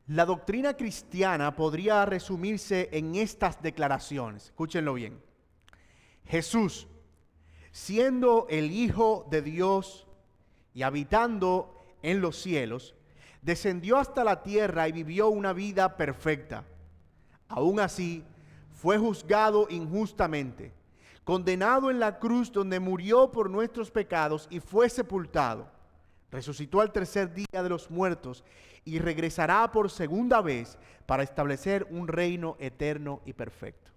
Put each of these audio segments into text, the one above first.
La doctrina cristiana podría resumirse en estas declaraciones. Escúchenlo bien. Jesús, siendo el Hijo de Dios y habitando en los cielos, descendió hasta la tierra y vivió una vida perfecta. Aún así, fue juzgado injustamente, condenado en la cruz donde murió por nuestros pecados y fue sepultado. Resucitó al tercer día de los muertos y regresará por segunda vez para establecer un reino eterno y perfecto.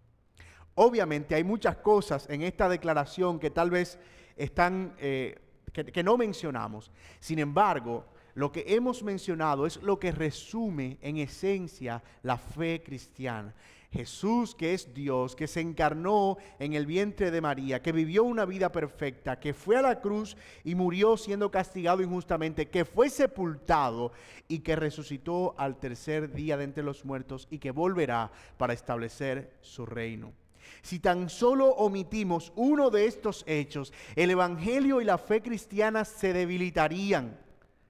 Obviamente hay muchas cosas en esta declaración que tal vez están, que no mencionamos. Sin embargo, lo que hemos mencionado es lo que resume en esencia la fe cristiana. Jesús, que es Dios, que se encarnó en el vientre de María, que vivió una vida perfecta, que fue a la cruz y murió siendo castigado injustamente, que fue sepultado y que resucitó al tercer día de entre los muertos y que volverá para establecer su reino. Si tan solo omitimos uno de estos hechos, el evangelio y la fe cristiana se debilitarían.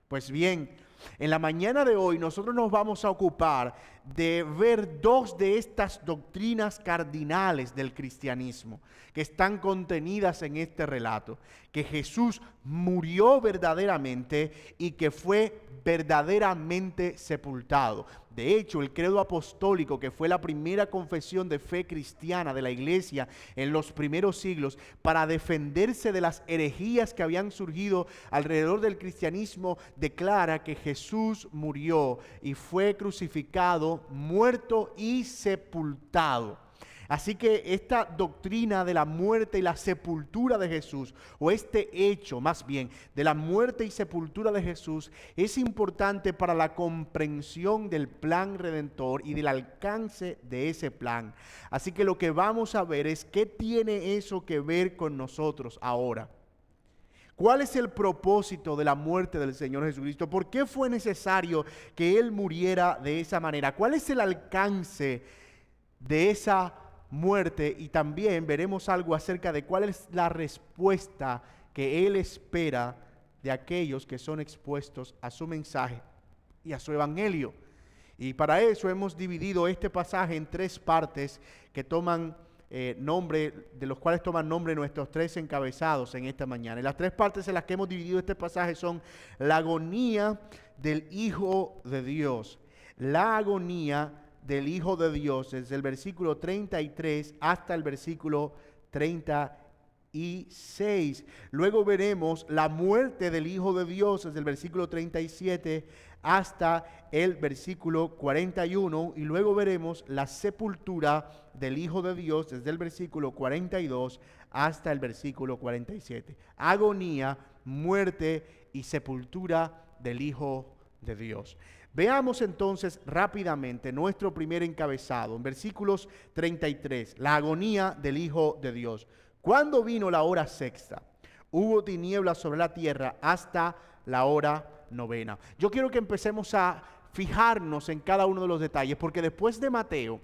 Pues bien, en la mañana de hoy nosotros nos vamos a ocupar de ver dos de estas doctrinas cardinales del cristianismo que están contenidas en este relato. Que Jesús murió verdaderamente y que fue verdaderamente sepultado. De hecho, el credo apostólico, que fue la primera confesión de fe cristiana de la iglesia en los primeros siglos, para defenderse de las herejías que habían surgido alrededor del cristianismo, declara que Jesús murió y fue crucificado, muerto y sepultado. Así que esta doctrina de la muerte y la sepultura de Jesús, o este hecho más bien de la muerte y sepultura de Jesús, es importante para la comprensión del plan redentor y del alcance de ese plan. Así que lo que vamos a ver es qué tiene eso que ver con nosotros ahora. ¿Cuál es el propósito de la muerte del Señor Jesucristo? ¿Por qué fue necesario que Él muriera de esa manera? ¿Cuál es el alcance de esa muerte? Y también veremos algo acerca de cuál es la respuesta que Él espera de aquellos que son expuestos a su mensaje y a su evangelio. Y para eso hemos dividido este pasaje en tres partes que toman nombre, de los cuales toman nombre nuestros tres encabezados en esta mañana. Y las tres partes en las que hemos dividido este pasaje son la agonía del Hijo de Dios, la agonía del Hijo de Dios, desde el versículo 33 hasta el versículo 36. Luego veremos la muerte del Hijo de Dios, desde el versículo 37 hasta el versículo 41. Y luego veremos la sepultura del Hijo de Dios, desde el versículo 42 hasta el versículo 47. Agonía, muerte y sepultura del Hijo de Dios. Veamos entonces rápidamente nuestro primer encabezado, en versículos 33, la agonía del Hijo de Dios. Cuando vino la hora sexta, hubo tinieblas sobre la tierra hasta la hora novena. Yo quiero que empecemos a fijarnos en cada uno de los detalles, porque después de Mateo,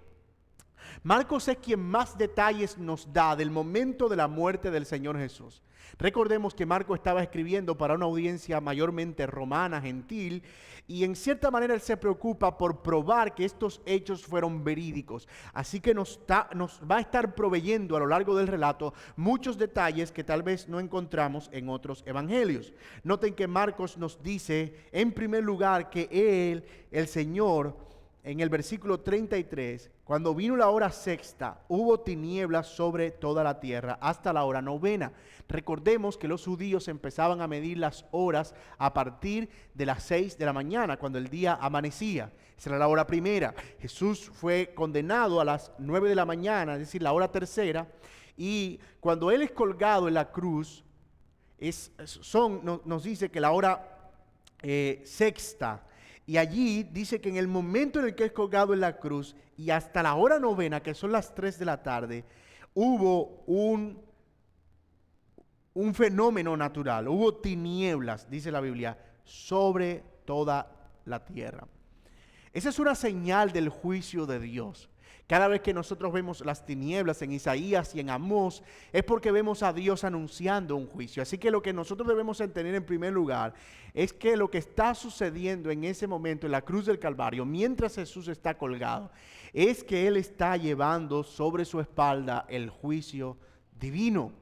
Marcos es quien más detalles nos da del momento de la muerte del Señor Jesús. Recordemos que Marcos estaba escribiendo para una audiencia mayormente romana, gentil, y en cierta manera él se preocupa por probar que estos hechos fueron verídicos. Así que nos va a estar proveyendo a lo largo del relato muchos detalles que tal vez no encontramos en otros evangelios. Noten que Marcos nos dice, en primer lugar, que él, el Señor, en el versículo 33, cuando vino la hora sexta, hubo tinieblas sobre toda la tierra hasta la hora novena. Recordemos que los judíos empezaban a medir las horas a partir de las 6 de la mañana, cuando el día amanecía. Esa era la hora primera. Jesús fue condenado a las 9 de la mañana, es decir, la hora tercera. Y cuando Él es colgado en la cruz, nos dice que la hora sexta. Y allí dice que en el momento en el que es colgado en la cruz y hasta la hora novena, que son las 3 de la tarde, hubo un fenómeno natural, hubo tinieblas, dice la Biblia, sobre toda la tierra. Esa es una señal del juicio de Dios. Cada vez que nosotros vemos las tinieblas en Isaías y en Amós, es porque vemos a Dios anunciando un juicio. Así que lo que nosotros debemos entender en primer lugar es que lo que está sucediendo en ese momento en la cruz del Calvario, mientras Jesús está colgado, es que Él está llevando sobre su espalda el juicio divino.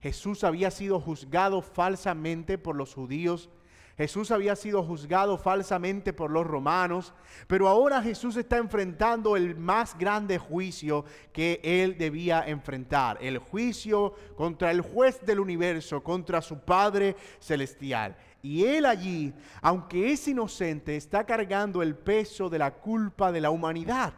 Jesús había sido juzgado falsamente por los judíos. Jesús había sido juzgado falsamente por los romanos, pero ahora Jesús está enfrentando el más grande juicio que Él debía enfrentar, el juicio contra el juez del universo, contra su Padre Celestial. Y Él allí, aunque es inocente, está cargando el peso de la culpa de la humanidad.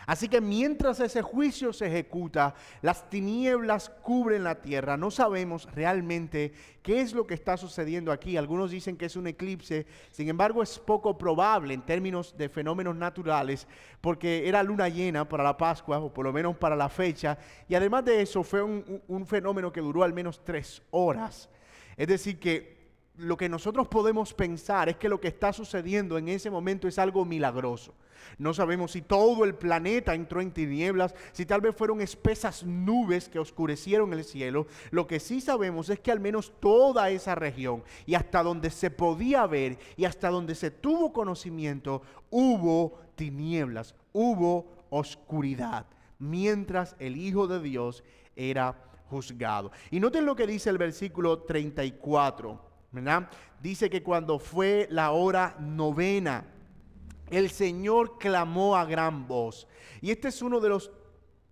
Así que mientras ese juicio se ejecuta, las tinieblas cubren la tierra. No sabemos realmente qué es lo que está sucediendo aquí. Algunos dicen que es un eclipse, sin embargo es poco probable en términos de fenómenos naturales, porque era luna llena para la Pascua, o por lo menos para la fecha, y además de eso fue un fenómeno que duró al menos 3 horas. Es decir que lo que nosotros podemos pensar es que lo que está sucediendo en ese momento es algo milagroso. No sabemos si todo el planeta entró en tinieblas, si tal vez fueron espesas nubes que oscurecieron el cielo. Lo que sí sabemos es que al menos toda esa región y hasta donde se podía ver y hasta donde se tuvo conocimiento, hubo tinieblas, hubo oscuridad, mientras el Hijo de Dios era juzgado. Y noten lo que dice el versículo 34, ¿verdad? Dice que cuando fue la hora novena, el Señor clamó a gran voz. Y este es uno de los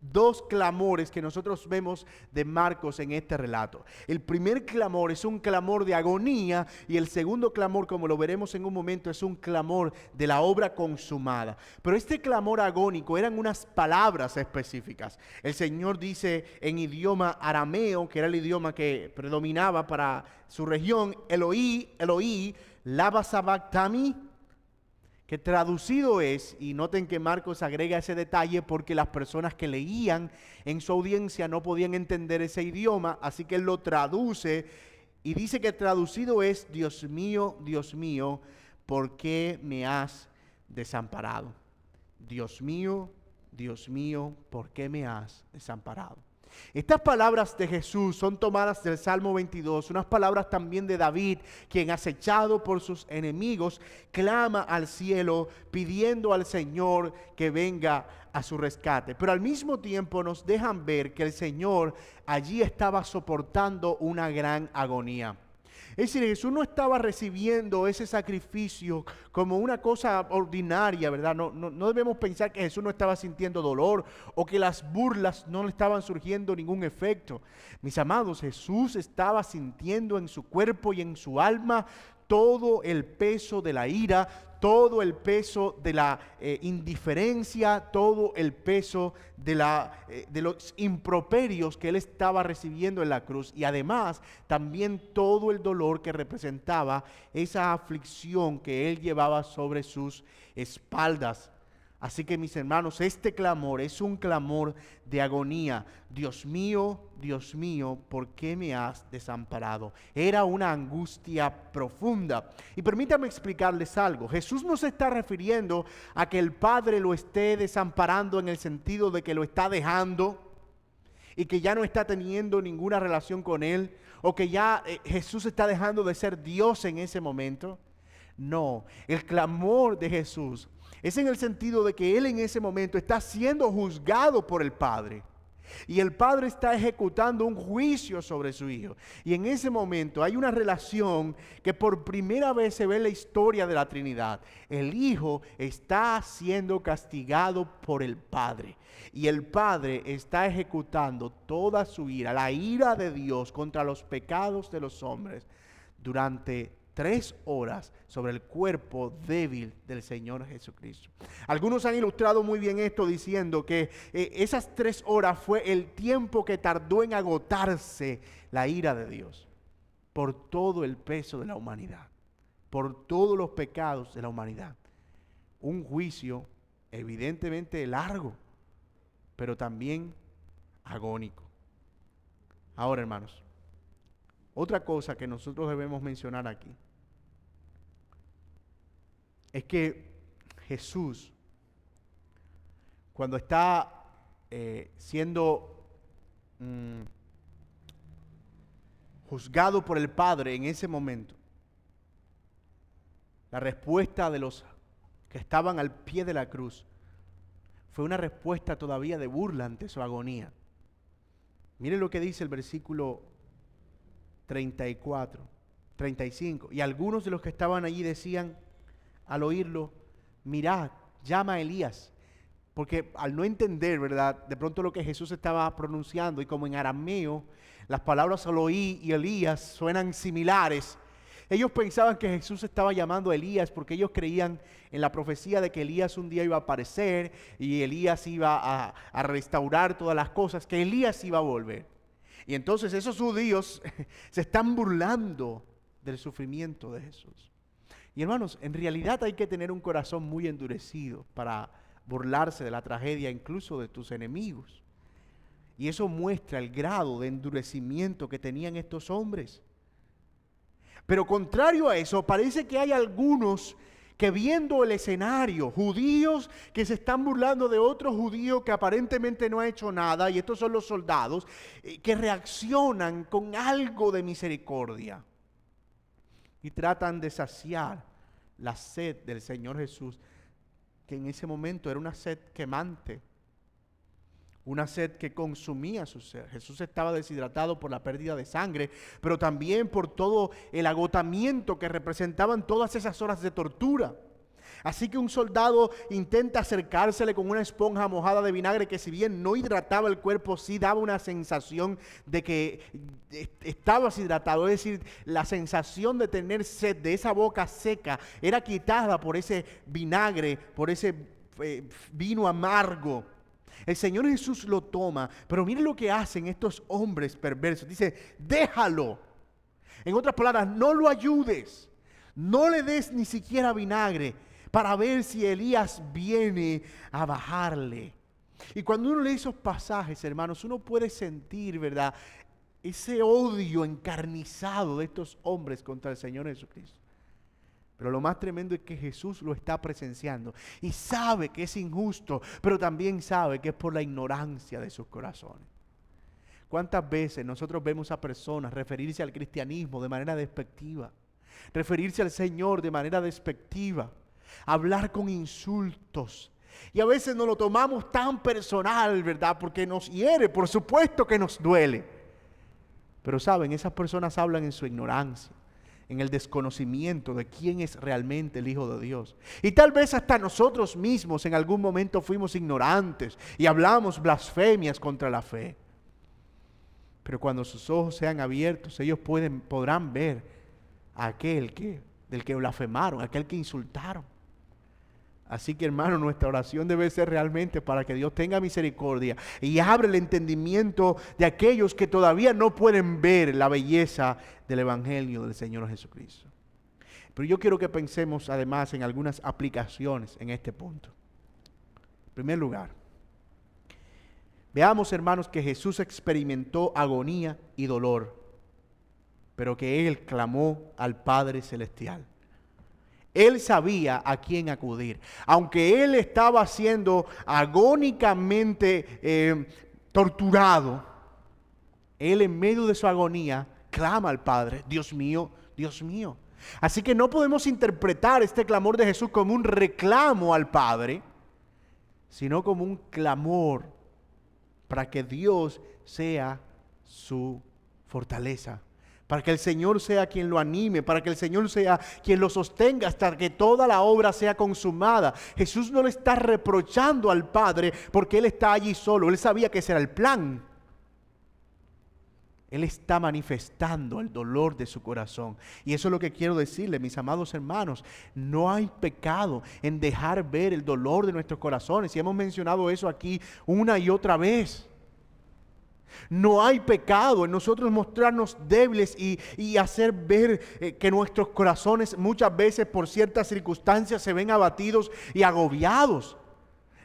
2 clamores que nosotros vemos de Marcos en este relato. El primer clamor es un clamor de agonía y el segundo clamor, como lo veremos en un momento, es un clamor de la obra consumada. Pero este clamor agónico eran unas palabras específicas. El Señor dice en idioma arameo, que era el idioma que predominaba para su región, Eloí, Eloí, lama sabactani, que traducido es, y noten que Marcos agrega ese detalle porque las personas que leían en su audiencia no podían entender ese idioma, así que él lo traduce y dice que traducido es: Dios mío, ¿por qué me has desamparado? Dios mío, ¿por qué me has desamparado? Estas palabras de Jesús son tomadas del Salmo 22, unas palabras también de David, quien acechado por sus enemigos, clama al cielo pidiendo al Señor que venga a su rescate. Pero al mismo tiempo nos dejan ver que el Señor allí estaba soportando una gran agonía. Es decir, Jesús no estaba recibiendo ese sacrificio como una cosa ordinaria, ¿verdad? No debemos pensar que Jesús no estaba sintiendo dolor o que las burlas no le estaban surgiendo ningún efecto. Mis amados, Jesús estaba sintiendo en su cuerpo y en su alma todo el peso de la ira, todo el peso de la indiferencia, todo el peso de los improperios que él estaba recibiendo en la cruz, y además también todo el dolor que representaba esa aflicción que él llevaba sobre sus espaldas. Así que, mis hermanos, este clamor es un clamor de agonía. Dios mío, ¿por qué me has desamparado? Era una angustia profunda. Y permítame explicarles algo. Jesús no se está refiriendo a que el Padre lo esté desamparando en el sentido de que lo está dejando y que ya no está teniendo ninguna relación con Él, o que ya Jesús está dejando de ser Dios en ese momento. No, el clamor de Jesús es en el sentido de que Él en ese momento está siendo juzgado por el Padre. Y el Padre está ejecutando un juicio sobre su Hijo. Y en ese momento hay una relación que por primera vez se ve en la historia de la Trinidad. El Hijo está siendo castigado por el Padre. Y el Padre está ejecutando toda su ira, la ira de Dios contra los pecados de los hombres, durante 3 horas sobre el cuerpo débil del Señor Jesucristo. Algunos han ilustrado muy bien esto diciendo que esas 3 horas fue el tiempo que tardó en agotarse la ira de Dios por todo el peso de la humanidad, por todos los pecados de la humanidad. Un juicio evidentemente largo, pero también agónico. Ahora, hermanos, otra cosa que nosotros debemos mencionar aquí es que Jesús, cuando está siendo juzgado por el Padre en ese momento, la respuesta de los que estaban al pie de la cruz fue una respuesta todavía de burla ante su agonía. Miren lo que dice el versículo 35. Y algunos de los que estaban allí decían al oírlo: mirad, llama a Elías. Porque al no entender, ¿verdad?, de pronto lo que Jesús estaba pronunciando, y como en arameo las palabras Eloí y Elías suenan similares, ellos pensaban que Jesús estaba llamando a Elías porque ellos creían en la profecía de que Elías un día iba a aparecer y Elías iba a restaurar todas las cosas, que Elías iba a volver. Y entonces esos judíos se están burlando del sufrimiento de Jesús. Y hermanos, en realidad hay que tener un corazón muy endurecido para burlarse de la tragedia incluso de tus enemigos. Y eso muestra el grado de endurecimiento que tenían estos hombres. Pero contrario a eso, parece que hay algunos que, viendo el escenario, judíos que se están burlando de otro judío que aparentemente no ha hecho nada, y estos son los soldados, que reaccionan con algo de misericordia y tratan de saciar la sed del Señor Jesús, que en ese momento era una sed quemante, una sed que consumía su ser. Jesús estaba deshidratado por la pérdida de sangre, pero también por todo el agotamiento que representaban todas esas horas de tortura. Así que un soldado intenta acercársele con una esponja mojada de vinagre que, si bien no hidrataba el cuerpo, sí daba una sensación de que estaba deshidratado. Es decir, la sensación de tener sed, de esa boca seca, era quitada por ese vinagre, por ese vino amargo. El Señor Jesús lo toma, pero miren lo que hacen estos hombres perversos. Dice: déjalo. En otras palabras, no lo ayudes, no le des ni siquiera vinagre, para ver si Elías viene a bajarle. Y cuando uno lee esos pasajes, hermanos, uno puede sentir, ¿verdad?, ese odio encarnizado de estos hombres contra el Señor Jesucristo. Pero lo más tremendo es que Jesús lo está presenciando y sabe que es injusto, pero también sabe que es por la ignorancia de sus corazones. ¿Cuántas veces nosotros vemos a personas referirse al cristianismo de manera despectiva, referirse al Señor de manera despectiva, hablar con insultos? Y a veces nos lo tomamos tan personal, ¿verdad?, porque nos hiere, por supuesto que nos duele. Pero saben, esas personas hablan en su ignorancia, en el desconocimiento de quién es realmente el Hijo de Dios. Y tal vez hasta nosotros mismos en algún momento fuimos ignorantes y hablamos blasfemias contra la fe. Pero cuando sus ojos sean abiertos, ellos podrán ver a aquel del que blasfemaron, aquel que insultaron. Así que, hermano, nuestra oración debe ser realmente para que Dios tenga misericordia y abra el entendimiento de aquellos que todavía no pueden ver la belleza del Evangelio del Señor Jesucristo. Pero yo quiero que pensemos además en algunas aplicaciones en este punto. En primer lugar, veamos, hermanos, que Jesús experimentó agonía y dolor, pero que Él clamó al Padre Celestial. Él sabía a quién acudir. Aunque Él estaba siendo agónicamente torturado, Él, en medio de su agonía, clama al Padre: Dios mío, Dios mío. Así que no podemos interpretar este clamor de Jesús como un reclamo al Padre, sino como un clamor para que Dios sea su fortaleza, para que el Señor sea quien lo anime, para que el Señor sea quien lo sostenga hasta que toda la obra sea consumada. Jesús no le está reprochando al Padre porque Él está allí solo. Él sabía que ese era el plan. Él está manifestando el dolor de su corazón. Y eso es lo que quiero decirle, mis amados hermanos. No hay pecado en dejar ver el dolor de nuestros corazones. Y hemos mencionado eso aquí una y otra vez. No hay pecado en nosotros mostrarnos débiles y hacer ver que nuestros corazones muchas veces por ciertas circunstancias se ven abatidos y agobiados.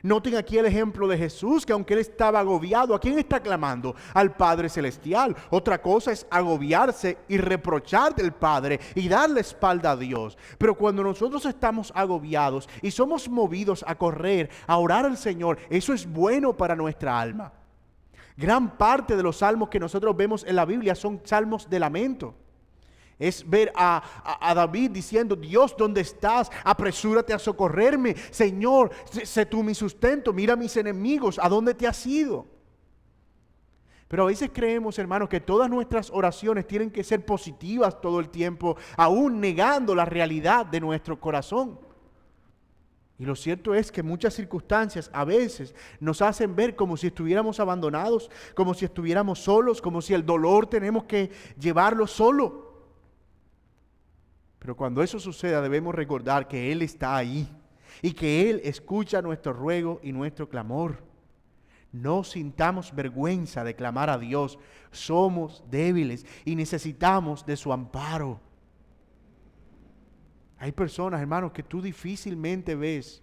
Noten aquí el ejemplo de Jesús, que aunque él estaba agobiado, ¿a quién está clamando? Al Padre Celestial. Otra cosa es agobiarse y reprochar del Padre y darle espalda a Dios. Pero cuando nosotros estamos agobiados y somos movidos a correr, a orar al Señor, eso es bueno para nuestra alma. Gran parte de los salmos que nosotros vemos en la Biblia son salmos de lamento. Es ver a David diciendo: Dios, ¿dónde estás? Apresúrate a socorrerme. Señor, sé tú mi sustento. Mira a mis enemigos, ¿a dónde te has ido? Pero a veces creemos, hermanos, que todas nuestras oraciones tienen que ser positivas todo el tiempo, aún negando la realidad de nuestro corazón. Y lo cierto es que muchas circunstancias a veces nos hacen ver como si estuviéramos abandonados, como si estuviéramos solos, como si el dolor tenemos que llevarlo solo. Pero cuando eso suceda, debemos recordar que Él está ahí y que Él escucha nuestro ruego y nuestro clamor. No sintamos vergüenza de clamar a Dios. Somos débiles y necesitamos de su amparo. Hay personas, hermanos, que tú difícilmente ves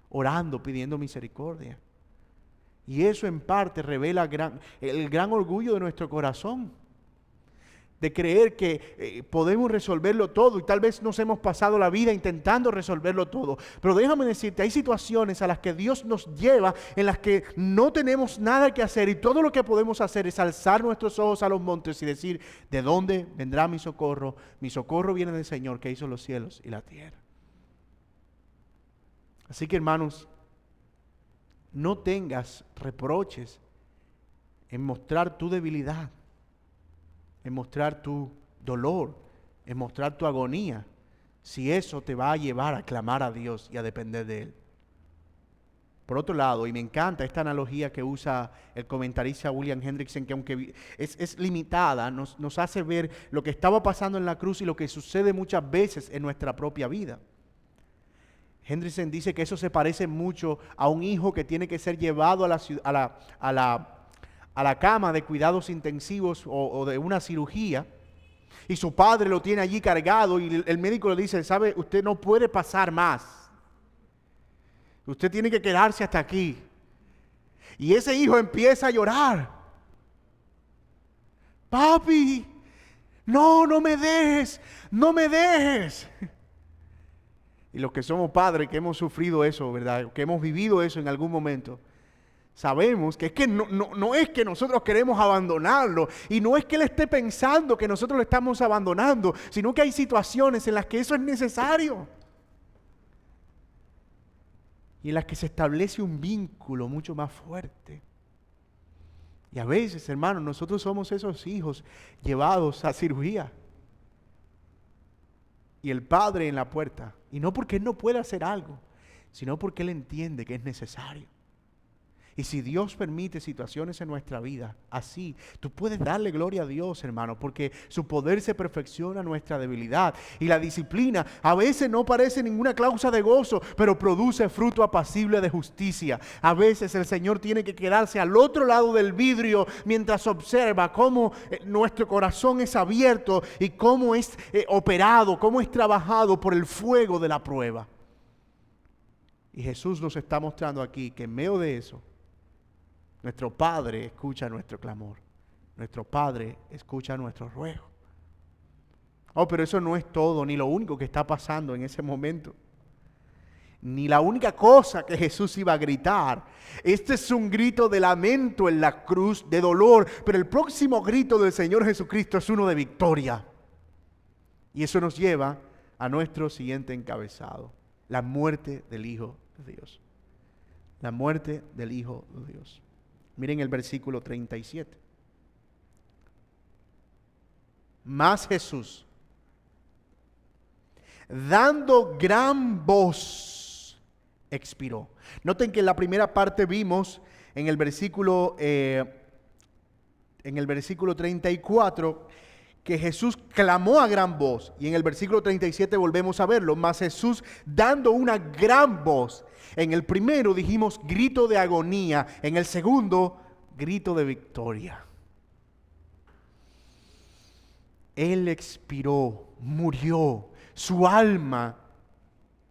orando, pidiendo misericordia. Y eso en parte revela el gran orgullo de nuestro corazón. De creer que podemos resolverlo todo, y tal vez nos hemos pasado la vida intentando resolverlo todo. Pero déjame decirte, hay situaciones a las que Dios nos lleva, en las que no tenemos nada que hacer, y todo lo que podemos hacer es alzar nuestros ojos a los montes y decir: ¿de dónde vendrá mi socorro? Mi socorro viene del Señor, que hizo los cielos y la tierra. Así que, hermanos, no tengas reproches en mostrar tu debilidad, en mostrar tu dolor, en mostrar tu agonía, si eso te va a llevar a clamar a Dios y a depender de Él. Por otro lado, y me encanta esta analogía que usa el comentarista William Hendrickson, que aunque es limitada, nos hace ver lo que estaba pasando en la cruz y lo que sucede muchas veces en nuestra propia vida. Hendrickson dice que eso se parece mucho a un hijo que tiene que ser llevado a la cama de cuidados intensivos o de una cirugía, y su padre lo tiene allí cargado, y el médico le dice: ¿sabe? Usted no puede pasar más. Usted tiene que quedarse hasta aquí. Y ese hijo empieza a llorar. Papi, no me dejes, no me dejes. Y los que somos padres, que hemos sufrido eso, ¿verdad? Que hemos vivido eso en algún momento, sabemos que es que no es que nosotros queremos abandonarlo, y no es que él esté pensando que nosotros lo estamos abandonando, sino que hay situaciones en las que eso es necesario. Y en las que se establece un vínculo mucho más fuerte. Y a veces, hermanos, nosotros somos esos hijos llevados a cirugía. Y el padre en la puerta. Y no porque él no pueda hacer algo, sino porque él entiende que es necesario. Y si Dios permite situaciones en nuestra vida así, tú puedes darle gloria a Dios, hermano, porque su poder se perfecciona en nuestra debilidad. Y la disciplina a veces no parece ninguna causa de gozo, pero produce fruto apacible de justicia. A veces el Señor tiene que quedarse al otro lado del vidrio mientras observa cómo nuestro corazón es abierto y cómo es operado, cómo es trabajado por el fuego de la prueba. Y Jesús nos está mostrando aquí que en medio de eso, nuestro Padre escucha nuestro clamor. Nuestro Padre escucha nuestro ruego. Oh, pero eso no es todo, ni lo único que está pasando en ese momento. Ni la única cosa que Jesús iba a gritar. Este es un grito de lamento en la cruz, de dolor. Pero el próximo grito del Señor Jesucristo es uno de victoria. Y eso nos lleva a nuestro siguiente encabezado: la muerte del Hijo de Dios. La muerte del Hijo de Dios. Miren el versículo 37. Mas Jesús, dando gran voz, expiró. Noten que en la primera parte vimos en el versículo 34 que Jesús clamó a gran voz, y en el versículo 37 volvemos a verlo. Mas Jesús, dando una gran voz. En el primero dijimos grito de agonía, en el segundo grito de victoria. Él expiró, murió. Su alma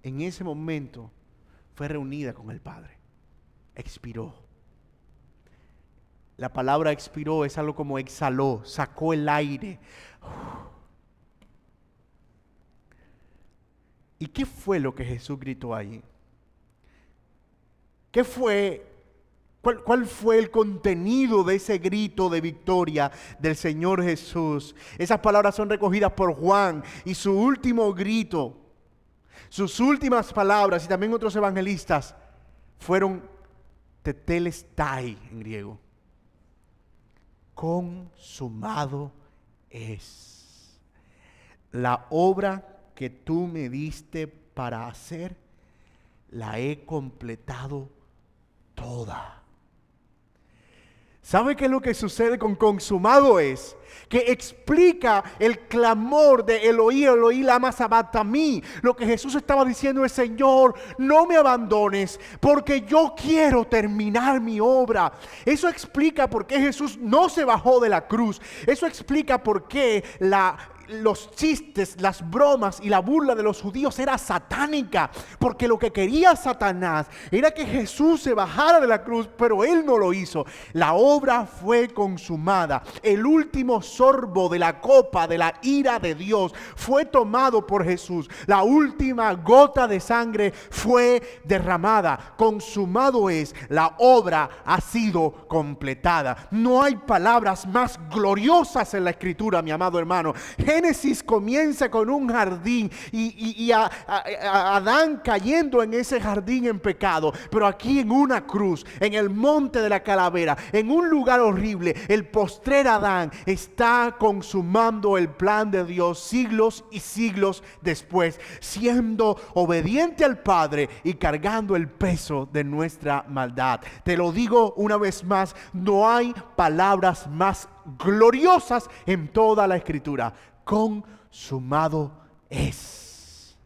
en ese momento fue reunida con el Padre. expiró. La palabra expiró es algo como exhaló, sacó el aire. ¿Y qué fue lo que Jesús gritó allí? ¿Qué fue? ¿Cuál fue el contenido de ese grito de victoria del Señor Jesús? Esas palabras son recogidas por Juan y su último grito, sus últimas palabras y también otros evangelistas fueron tetelestai en griego. Consumado es. La obra que tú me diste para hacer, la he completado toda. ¿Sabe qué es lo que sucede con consumado es? Que explica el clamor de Eloí, Eloí, lama sabactani. Lo que Jesús estaba diciendo es: Señor, no me abandones, porque yo quiero terminar mi obra. Eso explica por qué Jesús no se bajó de la cruz. Eso explica por qué los chistes, las bromas y la burla de los judíos era satánica, porque lo que quería Satanás era que Jesús se bajara de la cruz, pero él no lo hizo. La obra fue consumada. El último sorbo de la copa de la ira de Dios fue tomado por Jesús. La última gota de sangre fue derramada. Consumado es. La obra ha sido completada. No hay palabras más gloriosas en la Escritura, mi amado hermano. Génesis comienza con un jardín y Adán cayendo en ese jardín en pecado. Pero aquí en una cruz, en el monte de la calavera, en un lugar horrible, el postrer Adán está consumando el plan de Dios siglos y siglos después, siendo obediente al Padre y cargando el peso de nuestra maldad. Te lo digo una vez más, no hay palabras más gloriosas en toda la Escritura. Consumado es.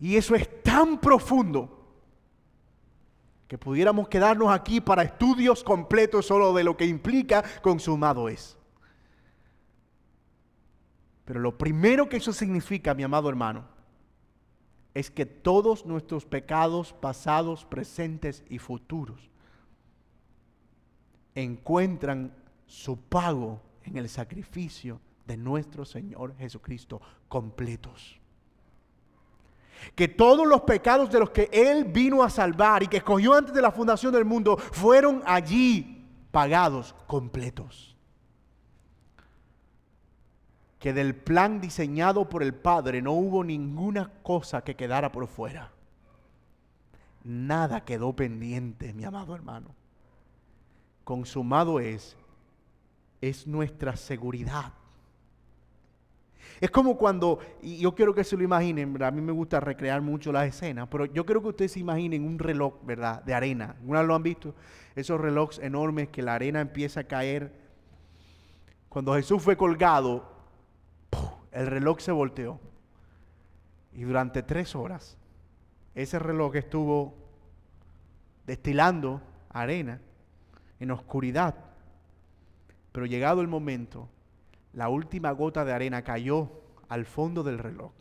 Y eso es tan profundo que pudiéramos quedarnos aquí para estudios completos solo de lo que implica consumado es. Pero lo primero que eso significa, mi amado hermano, es que todos nuestros pecados pasados, presentes y futuros encuentran su pago en el sacrificio de nuestro Señor Jesucristo completos. Que todos los pecados de los que Él vino a salvar y que escogió antes de la fundación del mundo fueron allí pagados completos. Que del plan diseñado por el Padre no hubo ninguna cosa que quedara por fuera. Nada quedó pendiente, mi amado hermano. Consumado es nuestra seguridad. Es como cuando, y yo quiero que se lo imaginen, ¿verdad? A mí me gusta recrear mucho las escenas, pero yo quiero que ustedes se imaginen un reloj, ¿verdad?, de arena. ¿Alguna vez lo han visto? Esos relojes enormes que la arena empieza a caer. Cuando Jesús fue colgado, ¡puf!, el reloj se volteó. Y durante 3 horas, ese reloj estuvo destilando arena en oscuridad. Pero llegado el momento, la última gota de arena cayó al fondo del reloj.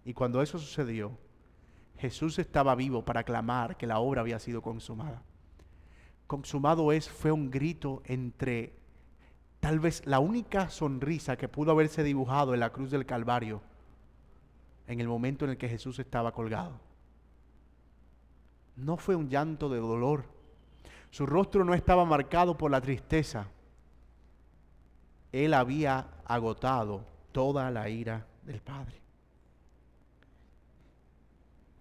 Y cuando eso sucedió, Jesús estaba vivo para clamar que la obra había sido consumada. Consumado es fue un grito entre tal vez la única sonrisa que pudo haberse dibujado en la cruz del Calvario en el momento en el que Jesús estaba colgado. No fue un llanto de dolor. Su rostro no estaba marcado por la tristeza. Él había agotado toda la ira del Padre.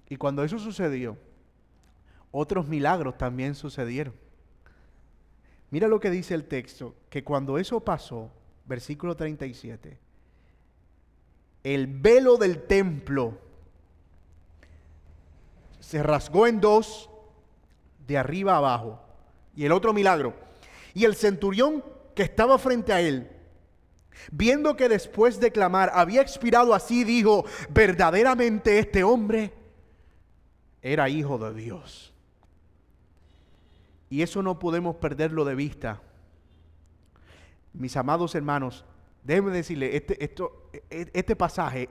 Y cuando eso sucedió, otros milagros también sucedieron. Mira lo que dice el texto, que cuando eso pasó, versículo 37, el velo del templo se rasgó en dos, de arriba a abajo. Y el otro milagro, y el centurión que estaba frente a él, viendo que después de clamar había expirado así, dijo: verdaderamente este hombre era hijo de Dios. Y eso no podemos perderlo de vista. Mis amados hermanos, déjenme decirle, este pasaje,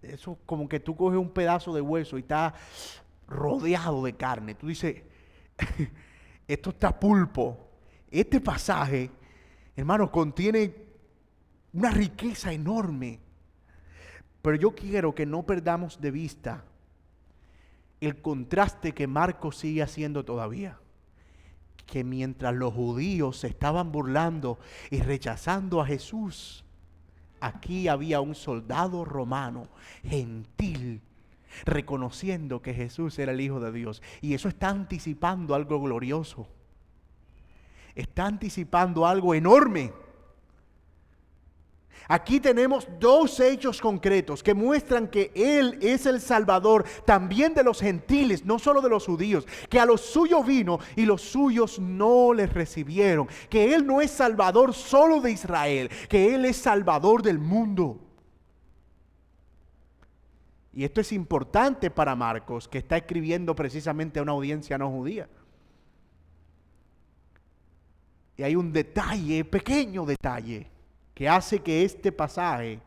Eso como que tú coges un pedazo de hueso y está rodeado de carne. Tú dices, esto está pulpo. Este pasaje, hermano, contiene una riqueza enorme. Pero yo quiero que no perdamos de vista el contraste que Marcos sigue haciendo todavía. Que mientras los judíos se estaban burlando y rechazando a Jesús, aquí había un soldado romano, gentil, reconociendo que Jesús era el Hijo de Dios. Y eso está anticipando algo glorioso. Está anticipando algo enorme. Aquí tenemos dos hechos concretos que muestran que Él es el Salvador también de los gentiles, no solo de los judíos, que a los suyos vino y los suyos no les recibieron, que Él no es Salvador solo de Israel, que Él es Salvador del mundo. Y esto es importante para Marcos, que está escribiendo precisamente a una audiencia no judía. Y hay un detalle, pequeño detalle, que hace que este pasaje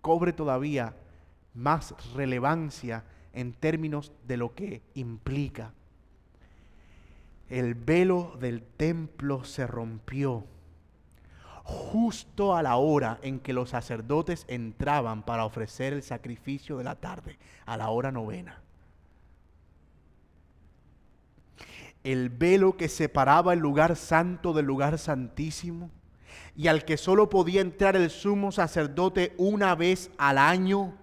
cobre todavía más relevancia en términos de lo que implica. El velo del templo se rompió justo a la hora en que los sacerdotes entraban para ofrecer el sacrificio de la tarde, a la hora 9. El velo que separaba el lugar santo del lugar santísimo, y al que solo podía entrar el sumo sacerdote una vez al año,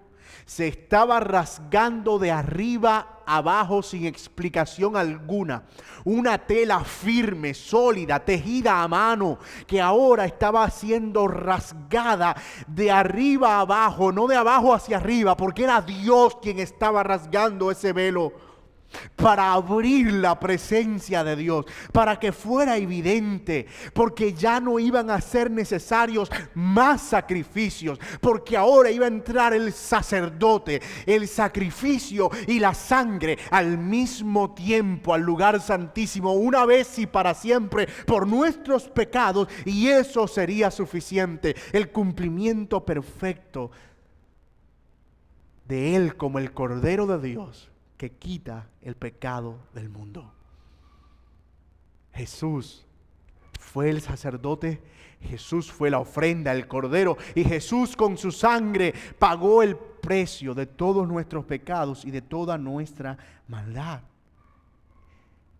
se estaba rasgando de arriba abajo sin explicación alguna. Una tela firme, sólida, tejida a mano, que ahora estaba siendo rasgada de arriba a abajo, no de abajo hacia arriba, porque era Dios quien estaba rasgando ese velo, para abrir la presencia de Dios, para que fuera evidente, porque ya no iban a ser necesarios más sacrificios, porque ahora iba a entrar el sacerdote, el sacrificio y la sangre al mismo tiempo al lugar santísimo, una vez y para siempre, por nuestros pecados, y eso sería suficiente, el cumplimiento perfecto de Él como el Cordero de Dios, que quita el pecado del mundo. Jesús fue el sacerdote, Jesús fue la ofrenda, el cordero, y Jesús con su sangre pagó el precio de todos nuestros pecados y de toda nuestra maldad.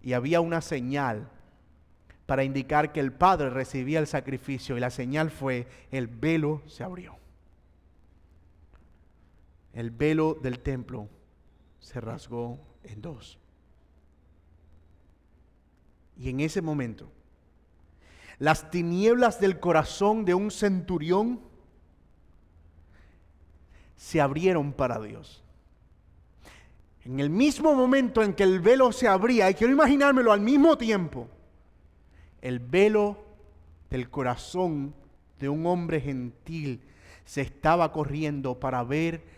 Y había una señal para indicar que el Padre recibía el sacrificio, y la señal fue: el velo se abrió. El velo del templo se rasgó en dos. Y en ese momento, las tinieblas del corazón de un centurión se abrieron para Dios. En el mismo momento en que el velo se abría, y quiero imaginármelo al mismo tiempo, el velo del corazón de un hombre gentil se estaba corriendo para ver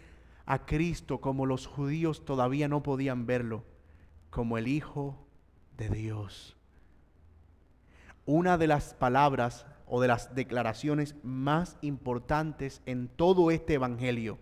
a Cristo como los judíos todavía no podían verlo, como el Hijo de Dios. Una de las palabras o de las declaraciones más importantes en todo este evangelio.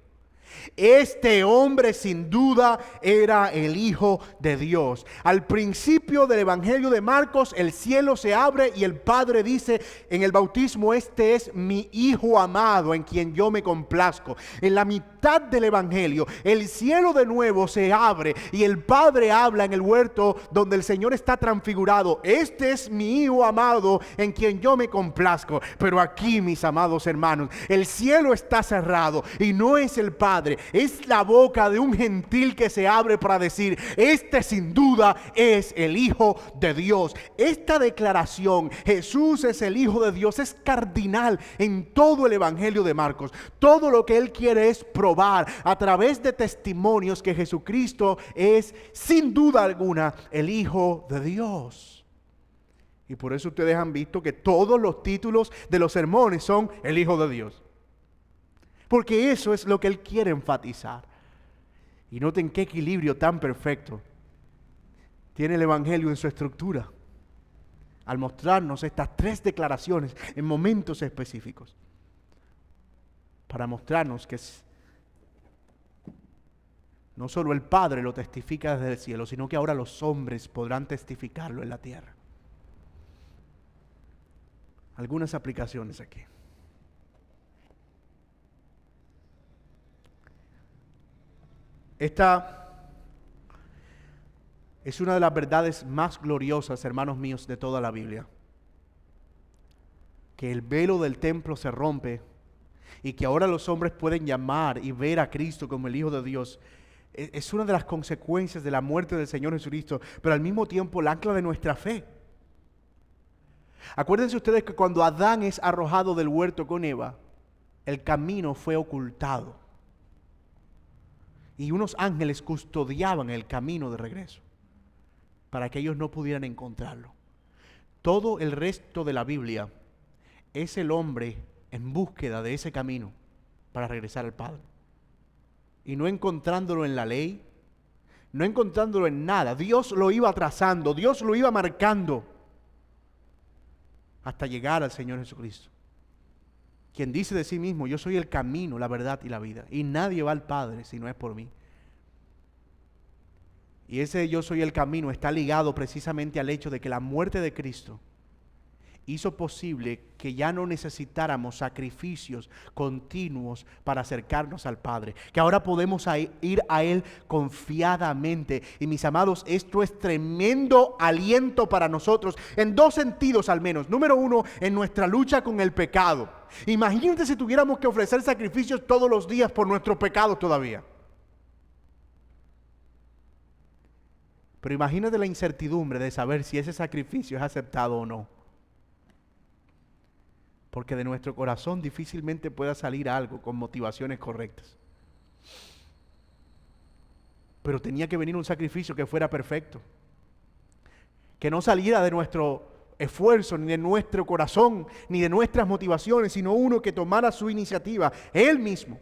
Este hombre sin duda era el Hijo de Dios. Al principio del Evangelio de Marcos, el cielo se abre y el Padre dice en el bautismo: este es mi Hijo amado en quien yo me complazco. En la mitad del Evangelio, el cielo de nuevo se abre y el Padre habla en el huerto donde el Señor está transfigurado: este es mi Hijo amado en quien yo me complazco. Pero aquí, mis amados hermanos, el cielo está cerrado y no es el Padre, es la boca de un gentil que se abre para decir: este sin duda es el Hijo de Dios. Esta declaración, Jesús es el Hijo de Dios, es cardinal en todo el Evangelio de Marcos. Todo lo que Él quiere es probar a través de testimonios que Jesucristo es sin duda alguna el Hijo de Dios. Y por eso ustedes han visto que todos los títulos de los sermones son el Hijo de Dios, porque eso es lo que Él quiere enfatizar. Y noten qué equilibrio tan perfecto tiene el Evangelio en su estructura, al mostrarnos estas tres declaraciones en momentos específicos, para mostrarnos que No solo el Padre lo testifica desde el cielo, sino que ahora los hombres podrán testificarlo en la tierra. Algunas aplicaciones aquí. Esta es una de las verdades más gloriosas, hermanos míos, de toda la Biblia. Que el velo del templo se rompe y que ahora los hombres pueden llamar y ver a Cristo como el Hijo de Dios. Es una de las consecuencias de la muerte del Señor Jesucristo, pero al mismo tiempo el ancla de nuestra fe. Acuérdense ustedes que cuando Adán es arrojado del huerto con Eva, el camino fue ocultado. Y unos ángeles custodiaban el camino de regreso para que ellos no pudieran encontrarlo. Todo el resto de la Biblia es el hombre en búsqueda de ese camino para regresar al Padre. Y no encontrándolo en la ley, no encontrándolo en nada. Dios lo iba trazando, Dios lo iba marcando hasta llegar al Señor Jesucristo, quien dice de sí mismo: yo soy el camino, la verdad y la vida, y nadie va al Padre si no es por mí. Y ese yo soy el camino está ligado precisamente al hecho de que la muerte de Cristo hizo posible que ya no necesitáramos sacrificios continuos para acercarnos al Padre, que ahora podemos ir a Él confiadamente. Y mis amados, esto es tremendo aliento para nosotros, en dos sentidos al menos. Número uno, en nuestra lucha con el pecado. Imagínate si tuviéramos que ofrecer sacrificios todos los días por nuestros pecados todavía. Pero imagínate la incertidumbre de saber si ese sacrificio es aceptado o no. Porque de nuestro corazón difícilmente pueda salir algo con motivaciones correctas. Pero tenía que venir un sacrificio que fuera perfecto, que no saliera de nuestro esfuerzo, ni de nuestro corazón, ni de nuestras motivaciones, sino uno que tomara su iniciativa, Él mismo.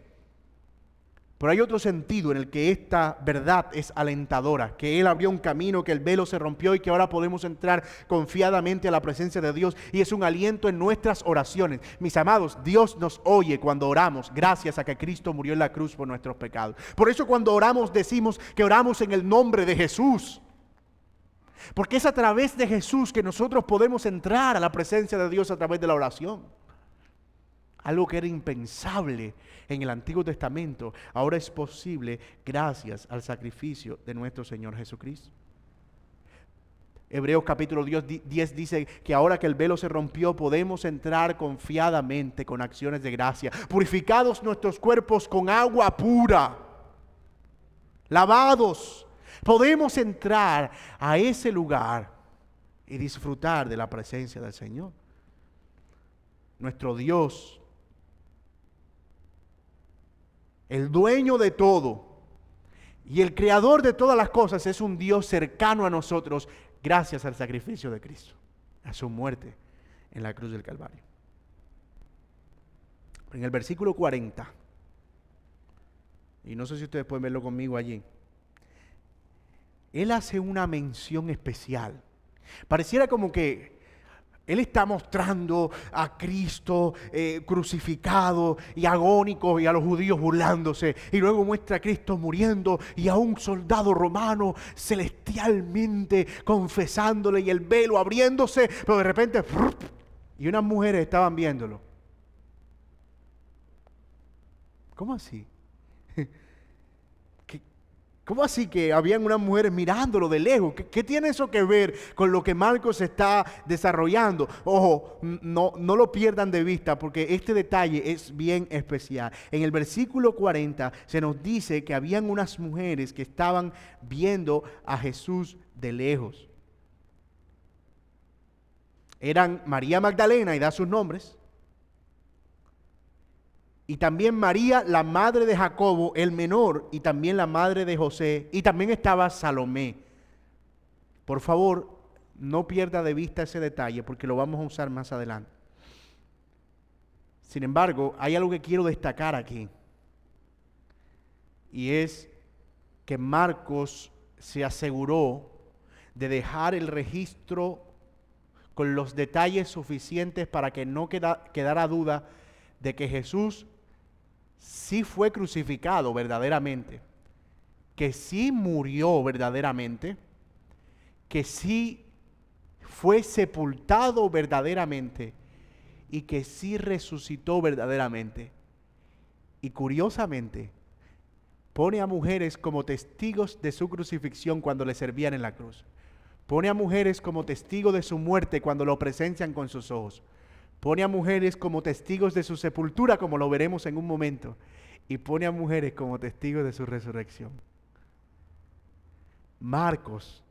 Pero hay otro sentido en el que esta verdad es alentadora, que Él abrió un camino, que el velo se rompió y que ahora podemos entrar confiadamente a la presencia de Dios, y es un aliento en nuestras oraciones. Mis amados, Dios nos oye cuando oramos, gracias a que Cristo murió en la cruz por nuestros pecados. Por eso cuando oramos decimos que oramos en el nombre de Jesús, porque es a través de Jesús que nosotros podemos entrar a la presencia de Dios a través de la oración. Algo que era impensable en el Antiguo Testamento, ahora es posible gracias al sacrificio de nuestro Señor Jesucristo. Hebreos capítulo 10 dice que ahora que el velo se rompió, podemos entrar confiadamente con acciones de gracia, purificados nuestros cuerpos con agua pura, lavados. Podemos entrar a ese lugar y disfrutar de la presencia del Señor. Nuestro Dios, el dueño de todo y el creador de todas las cosas, es un Dios cercano a nosotros gracias al sacrificio de Cristo, a su muerte en la cruz del Calvario. En el versículo 40, y no sé si ustedes pueden verlo conmigo allí, Él hace una mención especial. Pareciera como que Él está mostrando a Cristo crucificado y agónico, y a los judíos burlándose, y luego muestra a Cristo muriendo y a un soldado romano celestialmente confesándole y el velo abriéndose, pero de repente y unas mujeres estaban viéndolo. ¿Cómo así? ¿Cómo así que habían unas mujeres mirándolo de lejos? ¿Qué tiene eso que ver con lo que Marcos está desarrollando? Ojo, no lo pierdan de vista, porque este detalle es bien especial. En el versículo 40 se nos dice que habían unas mujeres que estaban viendo a Jesús de lejos. Eran María Magdalena, y da sus nombres, y también María, la madre de Jacobo, el menor, y también la madre de José, y también estaba Salomé. Por favor, no pierda de vista ese detalle, porque lo vamos a usar más adelante. Sin embargo, hay algo que quiero destacar aquí, y es que Marcos se aseguró de dejar el registro con los detalles suficientes para que no quedara duda de que Jesús sí fue crucificado verdaderamente, que sí murió verdaderamente, que sí fue sepultado verdaderamente y que sí resucitó verdaderamente. Y curiosamente, pone a mujeres como testigos de su crucifixión cuando le servían en la cruz. Pone a mujeres como testigos de su muerte cuando lo presencian con sus ojos. Pone a mujeres como testigos de su sepultura, como lo veremos en un momento. Y pone a mujeres como testigos de su resurrección. Marcos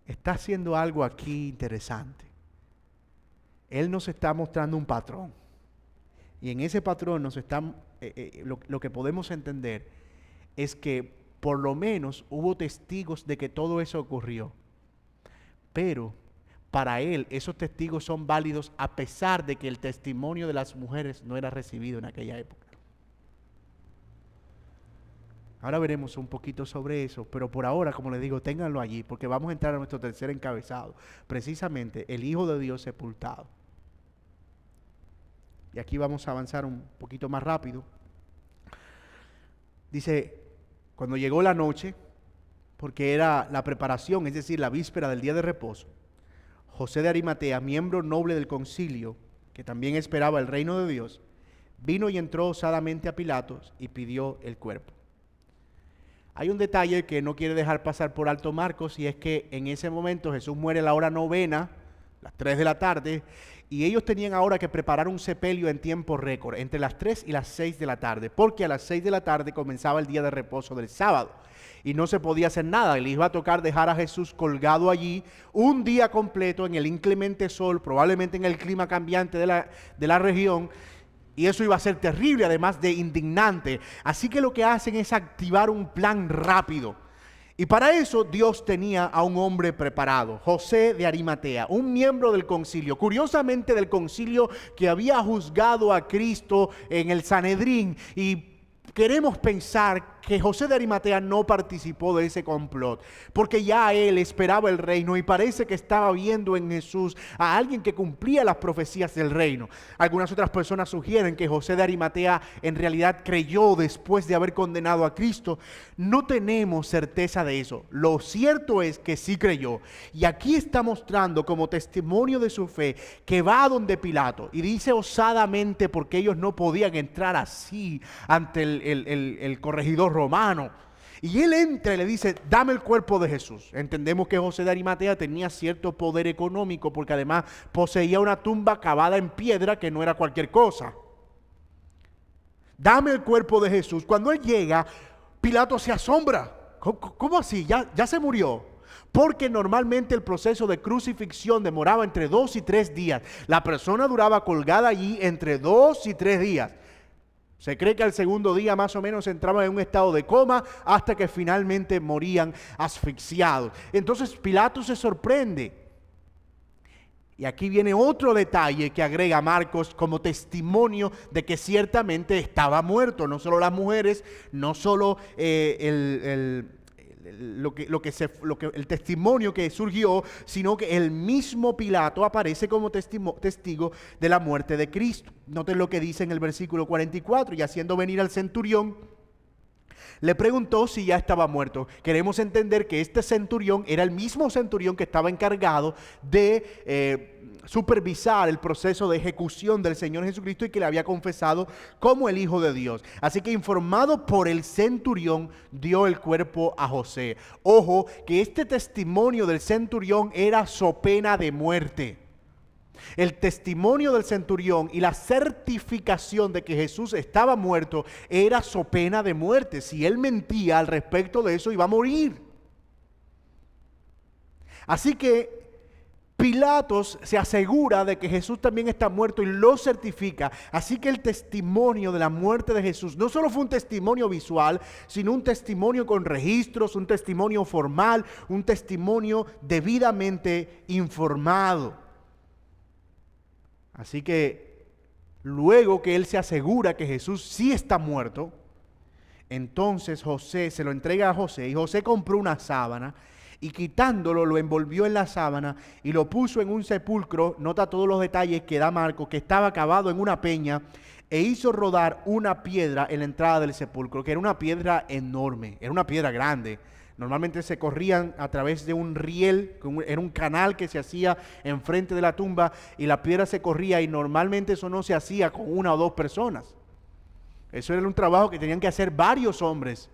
está haciendo algo aquí interesante. Él nos está mostrando un patrón. Y en ese patrón lo que podemos entender es que por lo menos hubo testigos de que todo eso ocurrió. Pero para él esos testigos son válidos a pesar de que el testimonio de las mujeres no era recibido en aquella época. Ahora veremos un poquito sobre eso, pero por ahora, como les digo, ténganlo allí, porque vamos a entrar a nuestro tercer encabezado, precisamente el Hijo de Dios sepultado. Y aquí vamos a avanzar un poquito más rápido. Dice, cuando llegó la noche, porque era la preparación, es decir, la víspera del día de reposo, José de Arimatea, miembro noble del concilio, que también esperaba el reino de Dios, vino y entró osadamente a Pilatos y pidió el cuerpo. Hay un detalle que no quiere dejar pasar por alto Marcos, y es que en ese momento Jesús muere a la hora novena, las 3 de la tarde, y ellos tenían ahora que preparar un sepelio en tiempo récord, entre las 3 y las 6 de la tarde, porque a las 6 de la tarde comenzaba el día de reposo del sábado, y no se podía hacer nada. Les iba a tocar dejar a Jesús colgado allí un día completo en el inclemente sol, probablemente en el clima cambiante de la región, y eso iba a ser terrible, además de indignante. Así que lo que hacen es activar un plan rápido. Y para eso Dios tenía a un hombre preparado, José de Arimatea, un miembro del concilio, curiosamente del concilio que había juzgado a Cristo en el Sanedrín. Y queremos pensar que José de Arimatea no participó de ese complot, porque ya él esperaba el reino y parece que estaba viendo en Jesús a alguien que cumplía las profecías del reino. Algunas otras personas sugieren que José de Arimatea en realidad creyó después de haber condenado a Cristo. No tenemos certeza de eso. Lo cierto es que sí creyó. Y aquí está mostrando como testimonio de su fe que va a donde Pilato y dice osadamente, porque ellos no podían entrar así ante el corregidor romano. Y él entra y le dice, dame el cuerpo de Jesús. Entendemos que José de Arimatea tenía cierto poder económico, porque además poseía una tumba cavada en piedra que no era cualquier cosa. Dame el cuerpo de Jesús. Cuando él llega, Pilato se asombra. ¿Cómo así? ¿Ya se murió? Porque normalmente el proceso de crucifixión demoraba entre 2 y 3 días. La persona duraba colgada allí entre 2 y 3 días. Se cree que al segundo día más o menos entraban en un estado de coma hasta que finalmente morían asfixiados. Entonces Pilato se sorprende. Y aquí viene otro detalle que agrega Marcos como testimonio de que ciertamente estaba muerto. No solo las mujeres, no solo el testimonio que surgió, sino que el mismo Pilato aparece como testigo de la muerte de Cristo. Noten lo que dice en el versículo 44, y haciendo venir al centurión, le preguntó si ya estaba muerto. Queremos entender que este centurión era el mismo centurión que estaba encargado de supervisar el proceso de ejecución del Señor Jesucristo y que le había confesado como el Hijo de Dios. Así que, informado por el centurión, dio el cuerpo a José. Ojo, que este testimonio del centurión era so pena de muerte. El testimonio del centurión y la certificación de que Jesús estaba muerto era so pena de muerte. Si él mentía al respecto de eso, iba a morir. Así que Pilatos se asegura de que Jesús también está muerto y lo certifica. Así que el testimonio de la muerte de Jesús no solo fue un testimonio visual, sino un testimonio con registros, un testimonio formal, un testimonio debidamente informado. Así que luego que él se asegura que Jesús sí está muerto, entonces José se lo entrega a José, y José compró una sábana y quitándolo lo envolvió en la sábana y lo puso en un sepulcro, nota todos los detalles que da Marcos, que estaba cavado en una peña, e hizo rodar una piedra en la entrada del sepulcro, que era una piedra enorme, era una piedra grande. Normalmente se corrían a través de un riel, era un canal que se hacía enfrente de la tumba y la piedra se corría, y normalmente eso no se hacía con una o dos personas. Eso era un trabajo que tenían que hacer varios hombres.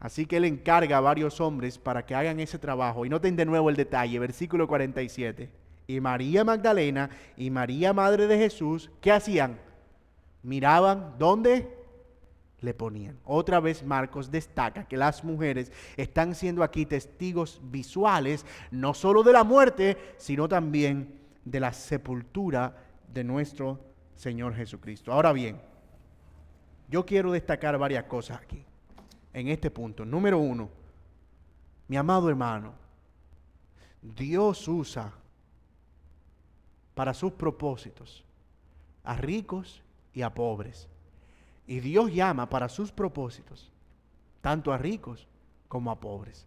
Así que él encarga a varios hombres para que hagan ese trabajo. Y noten de nuevo el detalle, versículo 47. Y María Magdalena y María, madre de Jesús, ¿qué hacían? Miraban dónde le ponían. Otra vez Marcos destaca que las mujeres están siendo aquí testigos visuales, no solo de la muerte, sino también de la sepultura de nuestro Señor Jesucristo. Ahora bien, yo quiero destacar varias cosas aquí, en este punto. Número uno, mi amado hermano, Dios usa para sus propósitos a ricos y a pobres. Y Dios llama para sus propósitos tanto a ricos como a pobres.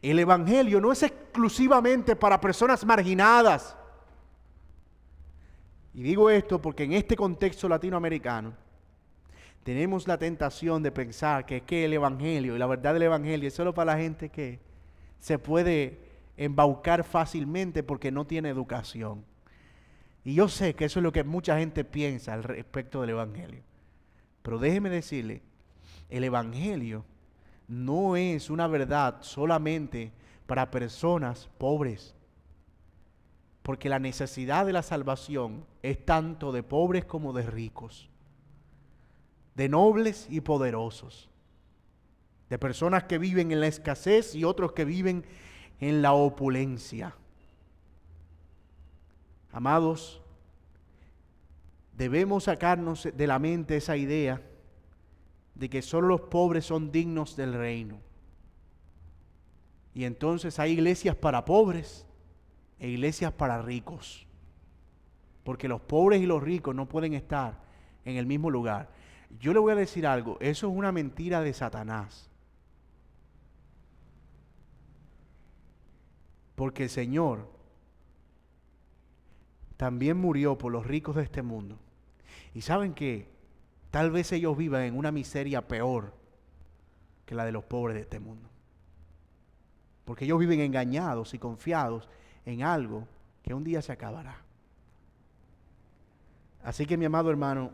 El evangelio no es exclusivamente para personas marginadas. Y digo esto porque en este contexto latinoamericano tenemos la tentación de pensar que el evangelio y la verdad del evangelio es solo para la gente que se puede embaucar fácilmente porque no tiene educación. Y yo sé que eso es lo que mucha gente piensa al respecto del evangelio. Pero déjeme decirle, el evangelio no es una verdad solamente para personas pobres. Porque la necesidad de la salvación es tanto de pobres como de ricos, de nobles y poderosos, de personas que viven en la escasez y otros que viven en la opulencia. Amados, debemos sacarnos de la mente esa idea de que solo los pobres son dignos del reino. Y entonces hay iglesias para pobres e iglesias para ricos. Porque los pobres y los ricos no pueden estar en el mismo lugar. Yo le voy a decir algo, eso es una mentira de Satanás. Porque el Señor también murió por los ricos de este mundo. Y saben que tal vez ellos vivan en una miseria peor que la de los pobres de este mundo. Porque ellos viven engañados y confiados en algo que un día se acabará. Así que, mi amado hermano,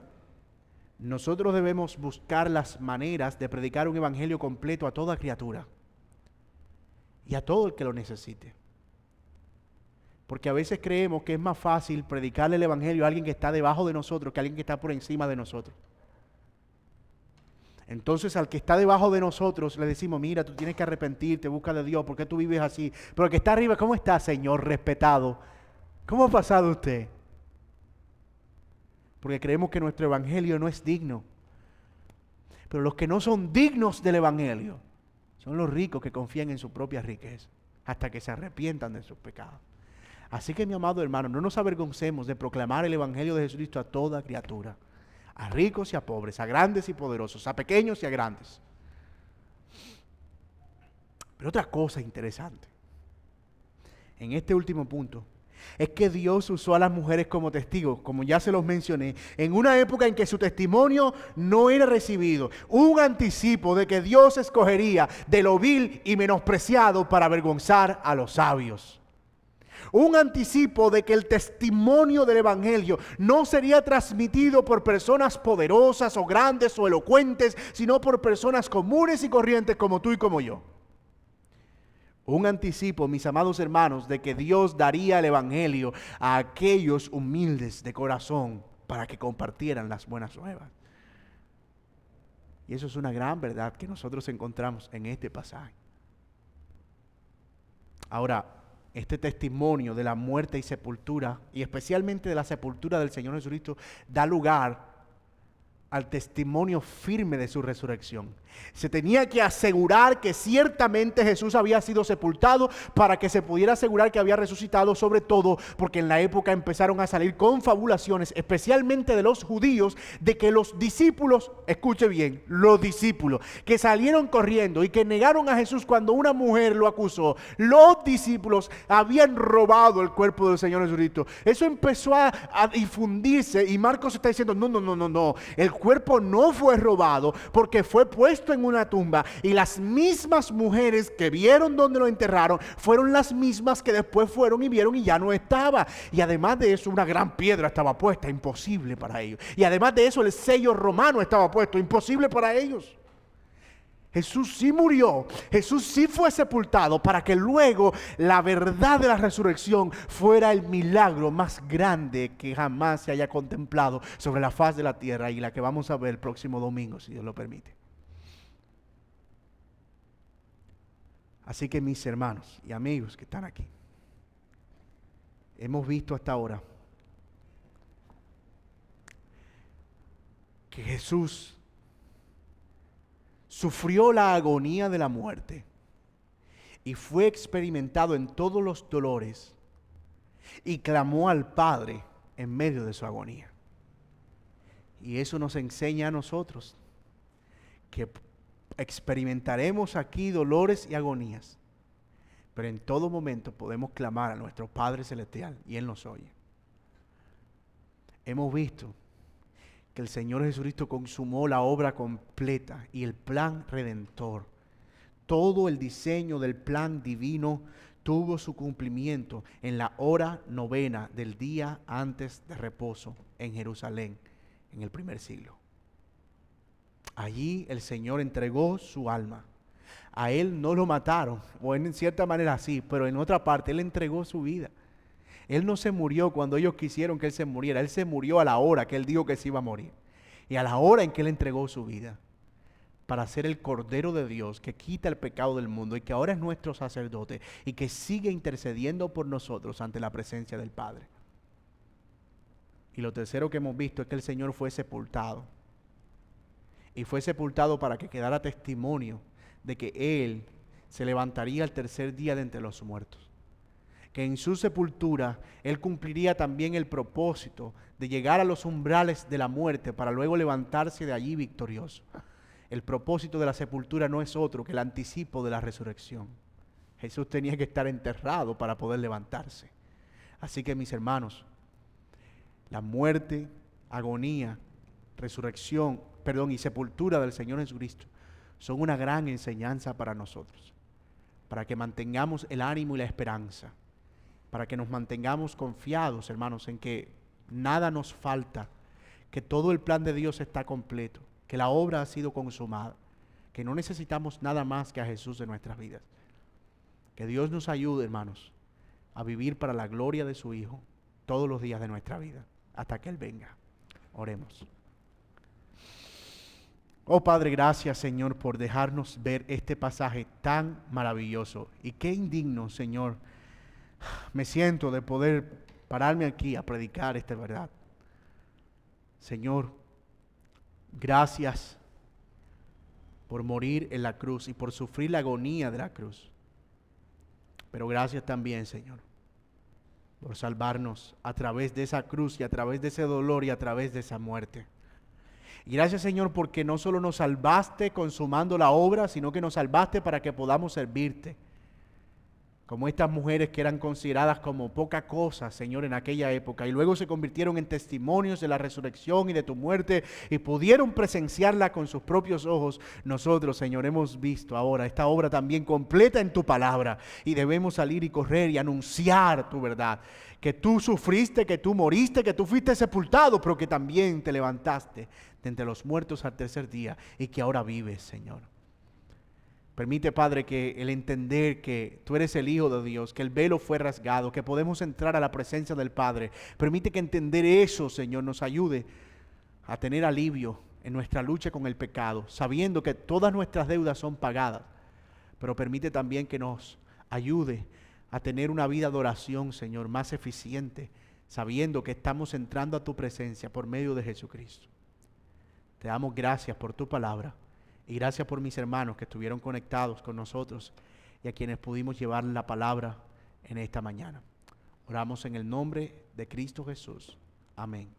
nosotros debemos buscar las maneras de predicar un evangelio completo a toda criatura y a todo el que lo necesite. Porque a veces creemos que es más fácil predicarle el evangelio a alguien que está debajo de nosotros que a alguien que está por encima de nosotros. Entonces al que está debajo de nosotros le decimos, mira, tú tienes que arrepentirte, busca de Dios, ¿por qué tú vives así? Pero el que está arriba, ¿cómo está, Señor respetado? ¿Cómo ha pasado usted? Porque creemos que nuestro evangelio no es digno. Pero los que no son dignos del evangelio son los ricos que confían en su propia riqueza hasta que se arrepientan de sus pecados. Así que, mi amado hermano, no nos avergoncemos de proclamar el evangelio de Jesucristo a toda criatura, a ricos y a pobres, a grandes y poderosos, a pequeños y a grandes. Pero otra cosa interesante en este último punto es que Dios usó a las mujeres como testigos, como ya se los mencioné, en una época en que su testimonio no era recibido. Un anticipo de que Dios escogería de lo vil y menospreciado para avergonzar a los sabios. Un anticipo de que el testimonio del evangelio no sería transmitido por personas poderosas o grandes o elocuentes, sino por personas comunes y corrientes como tú y como yo. Un anticipo, mis amados hermanos, de que Dios daría el evangelio a aquellos humildes de corazón para que compartieran las buenas nuevas. Y eso es una gran verdad que nosotros encontramos en este pasaje. Ahora, este testimonio de la muerte y sepultura, y especialmente de la sepultura del Señor Jesucristo, da lugar al testimonio firme de su resurrección. Se tenía que asegurar que ciertamente Jesús había sido sepultado para que se pudiera asegurar que había resucitado, sobre todo porque en la época empezaron a salir confabulaciones, especialmente de los judíos, de que los discípulos, escuche bien, los discípulos que salieron corriendo y que negaron a Jesús cuando una mujer lo acusó, los discípulos habían robado el cuerpo del Señor Jesucristo. Eso empezó a difundirse y Marcos está diciendo, no, el cuerpo no fue robado porque fue puesto en una tumba, y las mismas mujeres que vieron donde lo enterraron fueron las mismas que después fueron y vieron y ya no estaba. Y además de eso, una gran piedra estaba puesta, imposible para ellos. Y además de eso, el sello romano estaba puesto, imposible para ellos. Jesús sí murió, Jesús sí fue sepultado para que luego la verdad de la resurrección fuera el milagro más grande que jamás se haya contemplado sobre la faz de la tierra, y la que vamos a ver el próximo domingo, si Dios lo permite. Así que mis hermanos y amigos que están aquí, hemos visto hasta ahora que Jesús sufrió la agonía de la muerte y fue experimentado en todos los dolores y clamó al Padre en medio de su agonía. Y eso nos enseña a nosotros que experimentaremos aquí dolores y agonías, pero en todo momento podemos clamar a nuestro Padre Celestial y Él nos oye. Hemos visto que el Señor Jesucristo consumó la obra completa y el plan redentor. Todo el diseño del plan divino tuvo su cumplimiento en la hora novena del día antes de reposo en Jerusalén en el primer siglo. Allí el Señor entregó su alma. A Él no lo mataron, o en cierta manera sí, pero en otra parte Él entregó su vida. Él no se murió cuando ellos quisieron que Él se muriera. Él se murió a la hora que Él dijo que se iba a morir. Y a la hora en que Él entregó su vida para ser el Cordero de Dios que quita el pecado del mundo y que ahora es nuestro sacerdote y que sigue intercediendo por nosotros ante la presencia del Padre. Y lo tercero que hemos visto es que el Señor fue sepultado. Y fue sepultado para que quedara testimonio de que Él se levantaría al tercer día de entre los muertos. Que en su sepultura Él cumpliría también el propósito de llegar a los umbrales de la muerte para luego levantarse de allí victorioso. El propósito de la sepultura no es otro que el anticipo de la resurrección. Jesús tenía que estar enterrado para poder levantarse. Así que mis hermanos, la muerte, agonía, resurrección, y sepultura del Señor Jesucristo son una gran enseñanza para nosotros, para que mantengamos el ánimo y la esperanza, para que nos mantengamos confiados, hermanos, en que nada nos falta, que todo el plan de Dios está completo, que la obra ha sido consumada, que no necesitamos nada más que a Jesús en nuestras vidas. Que Dios nos ayude, hermanos, a vivir para la gloria de su Hijo todos los días de nuestra vida, hasta que Él venga. Oremos. Oh Padre, gracias Señor por dejarnos ver este pasaje tan maravilloso. Y qué indigno, Señor, me siento de poder pararme aquí a predicar esta verdad. Señor, gracias por morir en la cruz y por sufrir la agonía de la cruz. Pero gracias también, Señor, por salvarnos a través de esa cruz y a través de ese dolor y a través de esa muerte. Y gracias, Señor, porque no solo nos salvaste consumando la obra, sino que nos salvaste para que podamos servirte. Como estas mujeres que eran consideradas como poca cosa, Señor, en aquella época, y luego se convirtieron en testimonios de la resurrección y de tu muerte, y pudieron presenciarla con sus propios ojos. Nosotros, Señor, hemos visto ahora esta obra también completa en tu palabra, y debemos salir y correr y anunciar tu verdad. Que tú sufriste, que tú moriste, que tú fuiste sepultado, pero que también te levantaste de entre los muertos al tercer día y que ahora vives, Señor. Permite, Padre, que el entender que tú eres el Hijo de Dios, que el velo fue rasgado, que podemos entrar a la presencia del Padre. Permite que entender eso, Señor, nos ayude a tener alivio en nuestra lucha con el pecado, sabiendo que todas nuestras deudas son pagadas. Pero permite también que nos ayude a tener una vida de oración, Señor, más eficiente, sabiendo que estamos entrando a tu presencia por medio de Jesucristo. Te damos gracias por tu palabra y gracias por mis hermanos que estuvieron conectados con nosotros y a quienes pudimos llevar la palabra en esta mañana. Oramos en el nombre de Cristo Jesús. Amén.